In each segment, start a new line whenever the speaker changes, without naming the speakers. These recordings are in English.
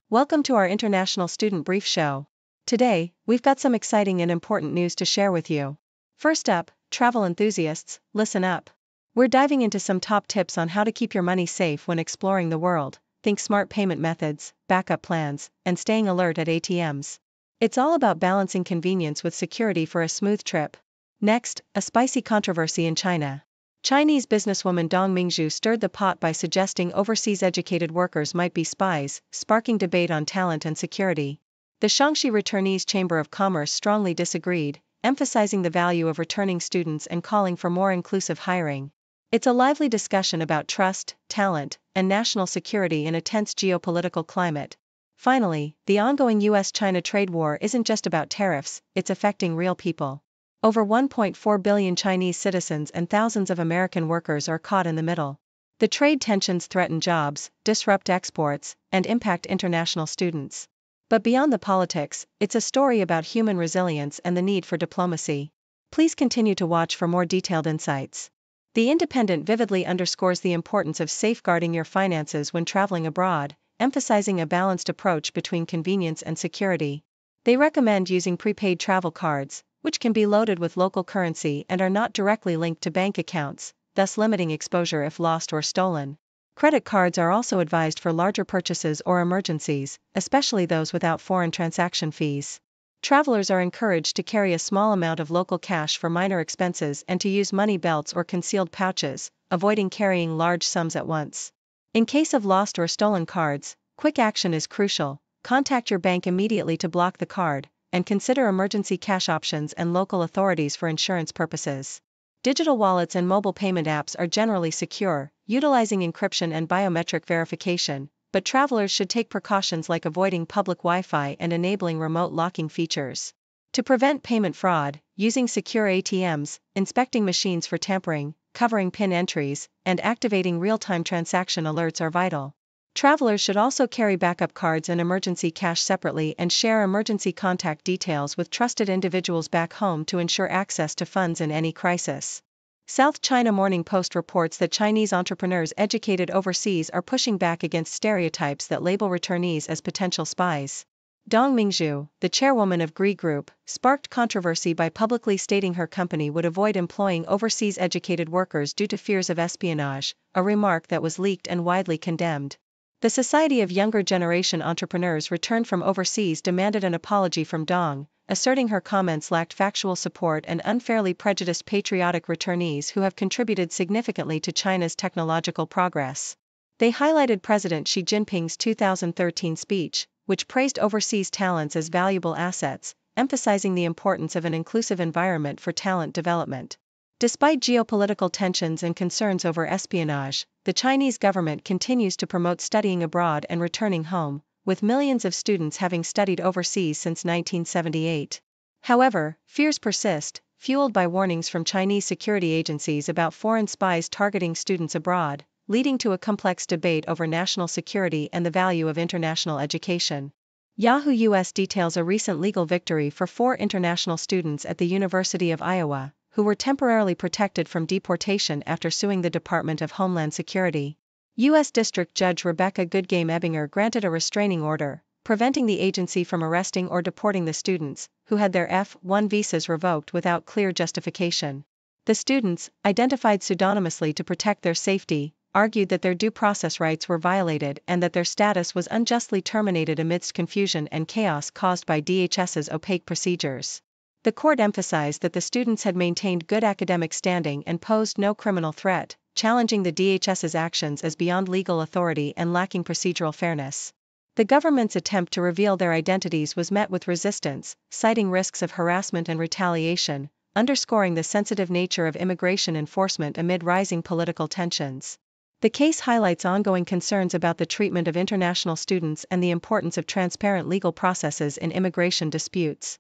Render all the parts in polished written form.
Welcome to our International Student Brief Show. Today, we've got some exciting and important news to share with you. First up, travel enthusiasts, listen up. We're diving into some top tips on how to keep your money safe when exploring the world. Think smart payment methods, backup plans, and staying alert at ATMs. It's all about balancing convenience with security for a smooth trip. Next, a spicy controversy in China. Chinese businesswoman Dong Mingzhu stirred the pot by suggesting overseas educated workers might be spies, sparking debate on talent and security. The Shanxi Returnees Chamber of Commerce strongly disagreed, emphasizing the value of returning students and calling for more inclusive hiring. It's a lively discussion about trust, talent, and national security in a tense geopolitical climate. Finally, the ongoing US-China trade war isn't just about tariffs, it's affecting real people. Over 1.4 billion Chinese citizens and thousands of American workers are caught in the middle. The trade tensions threaten jobs, disrupt exports, and impact international students. But beyond the politics, it's a story about human resilience and the need for diplomacy. Please continue to watch for more detailed insights. The Independent vividly underscores the importance of safeguarding your finances when traveling abroad, emphasizing a balanced approach between convenience and security. They recommend using prepaid travel cards, which can be loaded with local currency and are not directly linked to bank accounts, thus limiting exposure if lost or stolen. Credit cards are also advised for larger purchases or emergencies, especially those without foreign transaction fees. Travelers are encouraged to carry a small amount of local cash for minor expenses and to use money belts or concealed pouches, avoiding carrying large sums at once. In case of lost or stolen cards, quick action is crucial. Contact your bank immediately to block the card, and consider emergency cash options and local authorities for insurance purposes. Digital wallets and mobile payment apps are generally secure, utilizing encryption and biometric verification, but travelers should take precautions like avoiding public Wi-Fi and enabling remote locking features. To prevent payment fraud, using secure ATMs, inspecting machines for tampering, covering PIN entries, and activating real-time transaction alerts are vital. Travelers should also carry backup cards and emergency cash separately and share emergency contact details with trusted individuals back home to ensure access to funds in any crisis. South China Morning Post reports that Chinese entrepreneurs educated overseas are pushing back against stereotypes that label returnees as potential spies. Dong Mingzhu, the chairwoman of GRI Group, sparked controversy by publicly stating her company would avoid employing overseas educated workers due to fears of espionage, a remark that was leaked and widely condemned. The Society of Younger Generation Entrepreneurs returned from overseas demanded an apology from Dong, asserting her comments lacked factual support and unfairly prejudiced patriotic returnees who have contributed significantly to China's technological progress. They highlighted President Xi Jinping's 2013 speech, which praised overseas talents as valuable assets, emphasizing the importance of an inclusive environment for talent development. Despite geopolitical tensions and concerns over espionage, the Chinese government continues to promote studying abroad and returning home, with millions of students having studied overseas since 1978. However, fears persist, fueled by warnings from Chinese security agencies about foreign spies targeting students abroad, leading to a complex debate over national security and the value of international education. Yahoo US details a recent legal victory for 4 international students at the University of Iowa, who were temporarily protected from deportation after suing the Department of Homeland Security. U.S. District Judge Rebecca Goodgame Ebinger granted a restraining order, preventing the agency from arresting or deporting the students, who had their F-1 visas revoked without clear justification. The students, identified pseudonymously to protect their safety, argued that their due process rights were violated and that their status was unjustly terminated amidst confusion and chaos caused by DHS's opaque procedures. The court emphasized that the students had maintained good academic standing and posed no criminal threat, challenging the DHS's actions as beyond legal authority and lacking procedural fairness. The government's attempt to reveal their identities was met with resistance, citing risks of harassment and retaliation, underscoring the sensitive nature of immigration enforcement amid rising political tensions. The case highlights ongoing concerns about the treatment of international students and the importance of transparent legal processes in immigration disputes.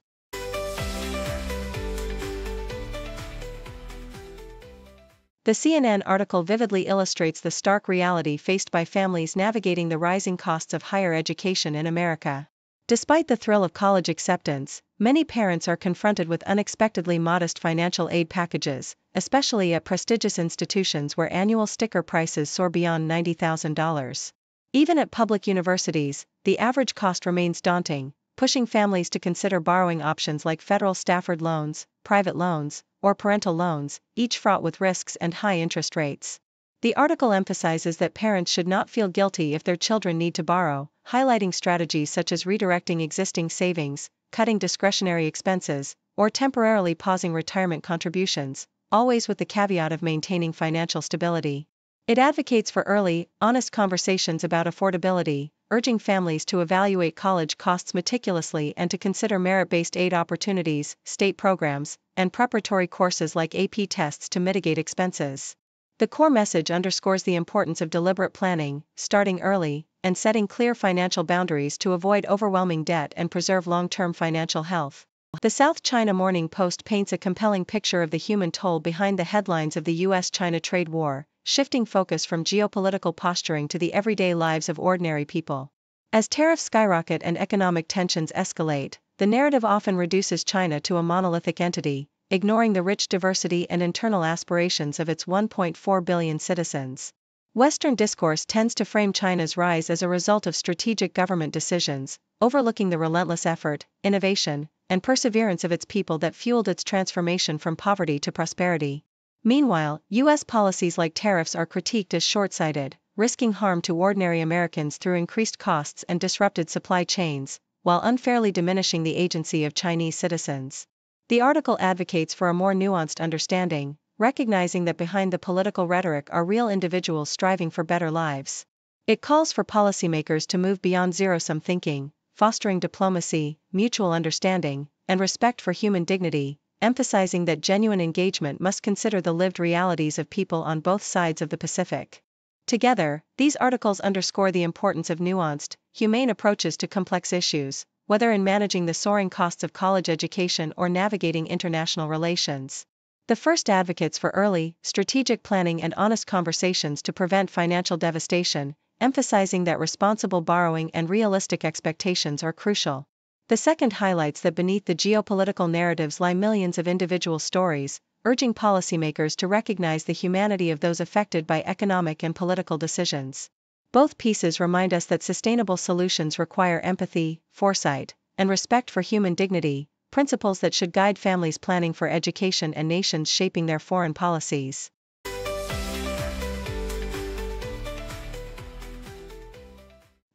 The CNN article vividly illustrates the stark reality faced by families navigating the rising costs of higher education in America. Despite the thrill of college acceptance, many parents are confronted with unexpectedly modest financial aid packages, especially at prestigious institutions where annual sticker prices soar beyond $90,000. Even at public universities, the average cost remains daunting, pushing families to consider borrowing options like federal Stafford loans, private loans, or parental loans, each fraught with risks and high interest rates. The article emphasizes that parents should not feel guilty if their children need to borrow, highlighting strategies such as redirecting existing savings, cutting discretionary expenses, or temporarily pausing retirement contributions, always with the caveat of maintaining financial stability. It advocates for early, honest conversations about affordability, urging families to evaluate college costs meticulously and to consider merit-based aid opportunities, state programs, and preparatory courses like AP tests to mitigate expenses. The core message underscores the importance of deliberate planning, starting early, and setting clear financial boundaries to avoid overwhelming debt and preserve long-term financial health. The South China Morning Post paints a compelling picture of the human toll behind the headlines of the US-China trade war, shifting focus from geopolitical posturing to the everyday lives of ordinary people. As tariffs skyrocket and economic tensions escalate, the narrative often reduces China to a monolithic entity, ignoring the rich diversity and internal aspirations of its 1.4 billion citizens. Western discourse tends to frame China's rise as a result of strategic government decisions, overlooking the relentless effort, innovation, and perseverance of its people that fueled its transformation from poverty to prosperity. Meanwhile, U.S. policies like tariffs are critiqued as short-sighted, risking harm to ordinary Americans through increased costs and disrupted supply chains, while unfairly diminishing the agency of Chinese citizens. The article advocates for a more nuanced understanding, recognizing that behind the political rhetoric are real individuals striving for better lives. It calls for policymakers to move beyond zero-sum thinking, fostering diplomacy, mutual understanding, and respect for human dignity, emphasizing that genuine engagement must consider the lived realities of people on both sides of the Pacific. Together, these articles underscore the importance of nuanced, humane approaches to complex issues, whether in managing the soaring costs of college education or navigating international relations. The first advocates for early, strategic planning and honest conversations to prevent financial devastation, emphasizing that responsible borrowing and realistic expectations are crucial. The second highlights that beneath the geopolitical narratives lie millions of individual stories, urging policymakers to recognize the humanity of those affected by economic and political decisions. Both pieces remind us that sustainable solutions require empathy, foresight, and respect for human dignity, principles that should guide families planning for education and nations shaping their foreign policies.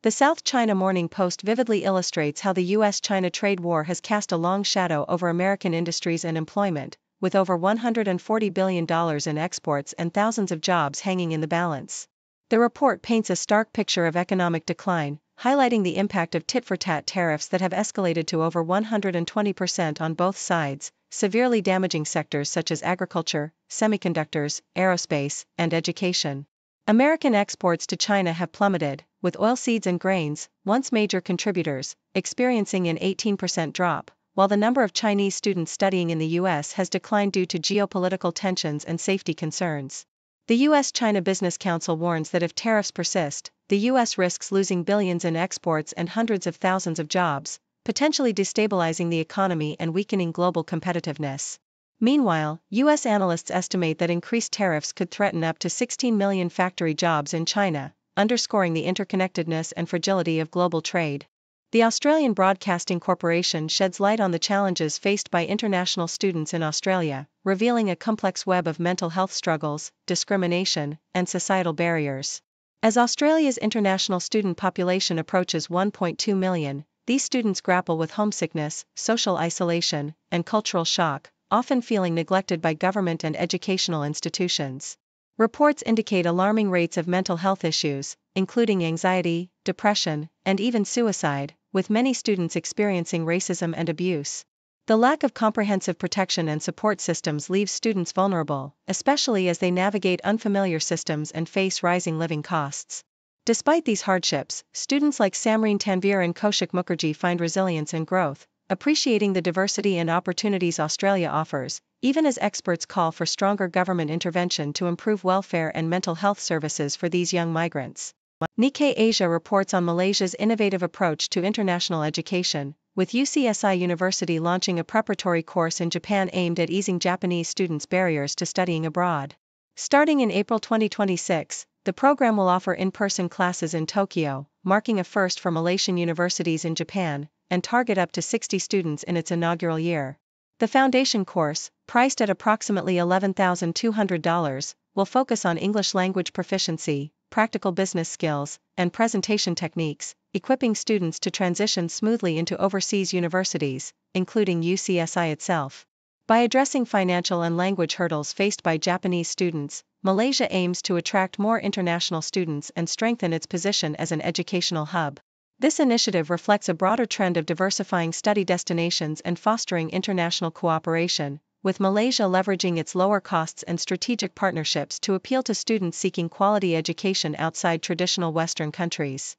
The South China Morning Post vividly illustrates how the US-China trade war has cast a long shadow over American industries and employment, with over $140 billion in exports and thousands of jobs hanging in the balance. The report paints a stark picture of economic decline, highlighting the impact of tit-for-tat tariffs that have escalated to over 120% on both sides, severely damaging sectors such as agriculture, semiconductors, aerospace, and education. American exports to China have plummeted, with oilseeds and grains, once major contributors, experiencing an 18% drop, while the number of Chinese students studying in the U.S. has declined due to geopolitical tensions and safety concerns. The U.S.-China Business Council warns that if tariffs persist, the U.S. risks losing billions in exports and hundreds of thousands of jobs, potentially destabilizing the economy and weakening global competitiveness. Meanwhile, U.S. analysts estimate that increased tariffs could threaten up to 16 million factory jobs in China, underscoring the interconnectedness and fragility of global trade. The Australian Broadcasting Corporation sheds light on the challenges faced by international students in Australia, revealing a complex web of mental health struggles, discrimination, and societal barriers. As Australia's international student population approaches 1.2 million, these students grapple with homesickness, social isolation, and cultural shock, often feeling neglected by government and educational institutions. Reports indicate alarming rates of mental health issues, including anxiety, depression, and even suicide, with many students experiencing racism and abuse. The lack of comprehensive protection and support systems leaves students vulnerable, especially as they navigate unfamiliar systems and face rising living costs. Despite these hardships, students like Samreen Tanvir and Kaushik Mukherjee find resilience and growth, appreciating the diversity and opportunities Australia offers, even as experts call for stronger government intervention to improve welfare and mental health services for these young migrants. Nikkei Asia reports on Malaysia's innovative approach to international education, with UCSI University launching a preparatory course in Japan aimed at easing Japanese students' barriers to studying abroad. Starting in April 2026, The program will offer in-person classes in Tokyo, marking a first for Malaysian universities in Japan, and target up to 60 students in its inaugural year. The foundation course, priced at approximately $11,200, will focus on English language proficiency, practical business skills, and presentation techniques, equipping students to transition smoothly into overseas universities, including UCSI itself. By addressing financial and language hurdles faced by Japanese students, Malaysia aims to attract more international students and strengthen its position as an educational hub. This initiative reflects a broader trend of diversifying study destinations and fostering international cooperation, with Malaysia leveraging its lower costs and strategic partnerships to appeal to students seeking quality education outside traditional Western countries.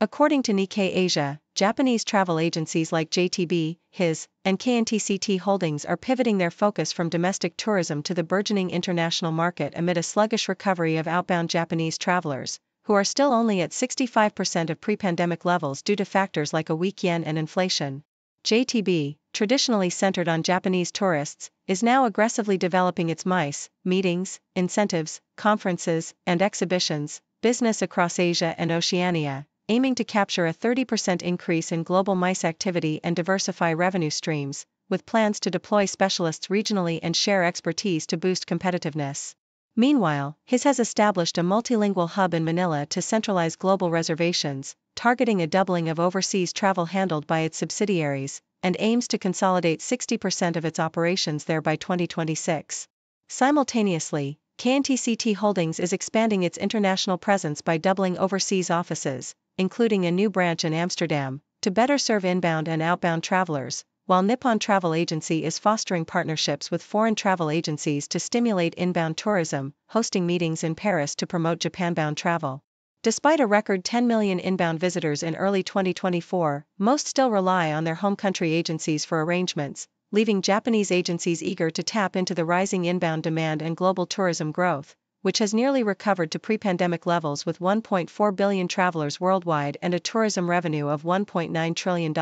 According to Nikkei Asia, Japanese travel agencies like JTB, HIS, and KNTCT Holdings are pivoting their focus from domestic tourism to the burgeoning international market amid a sluggish recovery of outbound Japanese travelers, who are still only at 65% of pre-pandemic levels due to factors like a weak yen and inflation. JTB, traditionally centered on Japanese tourists, is now aggressively developing its MICE, meetings, incentives, conferences, and exhibitions, business across Asia and Oceania, aiming to capture a 30% increase in global MICE activity and diversify revenue streams, with plans to deploy specialists regionally and share expertise to boost competitiveness. Meanwhile, HIS has established a multilingual hub in Manila to centralize global reservations, targeting a doubling of overseas travel handled by its subsidiaries, and aims to consolidate 60% of its operations there by 2026. Simultaneously, KNTCT Holdings is expanding its international presence by doubling overseas offices, including a new branch in Amsterdam, to better serve inbound and outbound travelers, while Nippon Travel Agency is fostering partnerships with foreign travel agencies to stimulate inbound tourism, hosting meetings in Paris to promote Japan-bound travel. Despite a record 10 million inbound visitors in early 2024, most still rely on their home country agencies for arrangements, leaving Japanese agencies eager to tap into the rising inbound demand and global tourism growth, which has nearly recovered to pre-pandemic levels with 1.4 billion travelers worldwide and a tourism revenue of $1.9 trillion.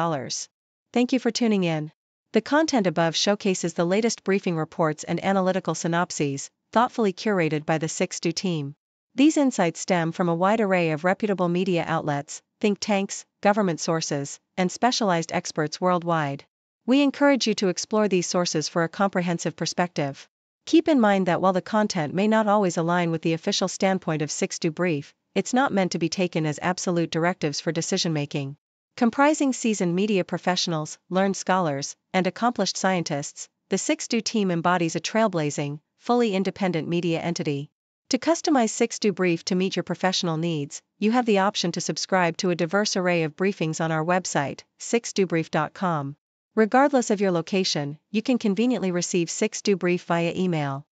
Thank you for tuning in. The content above showcases the latest briefing reports and analytical synopses, thoughtfully curated by the 6Do team. These insights stem from a wide array of reputable media outlets, think tanks, government sources, and specialized experts worldwide. We encourage you to explore these sources for a comprehensive perspective. Keep in mind that while the content may not always align with the official standpoint of 6Do Brief, it's not meant to be taken as absolute directives for decision-making. Comprising seasoned media professionals, learned scholars, and accomplished scientists, the 6Do team embodies a trailblazing, fully independent media entity. To customize 6Do Brief to meet your professional needs, you have the option to subscribe to a diverse array of briefings on our website, 6dobrief.com. Regardless of your location, you can conveniently receive 6Do Brief via email.